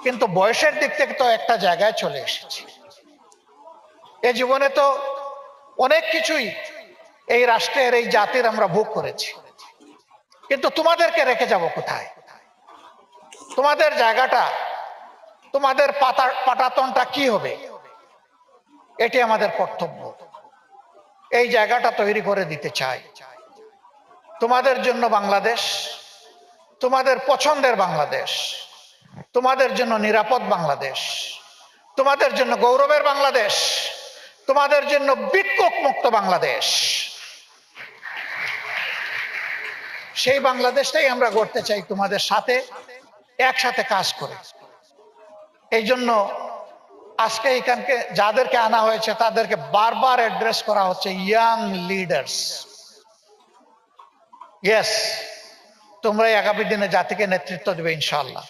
কিন্তু বয়সের দিক থেকে তো একটা জায়গায় চলে এসেছি। এ জীবনে তো অনেক কিছুই এই রাষ্ট্রের এই জাতির আমরা ভোগ করেছি, কিন্তু তোমাদেরকে রেখে যাব কোথায়? তোমাদের জায়গাটা, তোমাদের পাটাতনটা কি হবে? এটি আমাদের কর্তব্য। এই জায়গাটা তৈরি করে দিতে চাই। তোমাদের জন্য বাংলাদেশ, তোমাদের পছন্দের বাংলাদেশ, তোমাদের জন্য নিরাপদ বাংলাদেশ, তোমাদের জন্য গৌরবের বাংলাদেশ, তোমাদের জন্য ভিক্ষুক মুক্ত বাংলাদেশ। সেই বাংলাদেশটাই আমরা গড়তে চাই তোমাদের সাথে একসাথে কাজ করে। এই জন্য আজকে এখানকে যাদেরকে আনা হয়েছে তাদেরকে বারবার অ্যাড্রেস করা হচ্ছে ইয়াং লিডার্স। ইয়েস, তোমরাই আগামী দিনে জাতিকে নেতৃত্ব দেবে ইনশাআল্লাহ।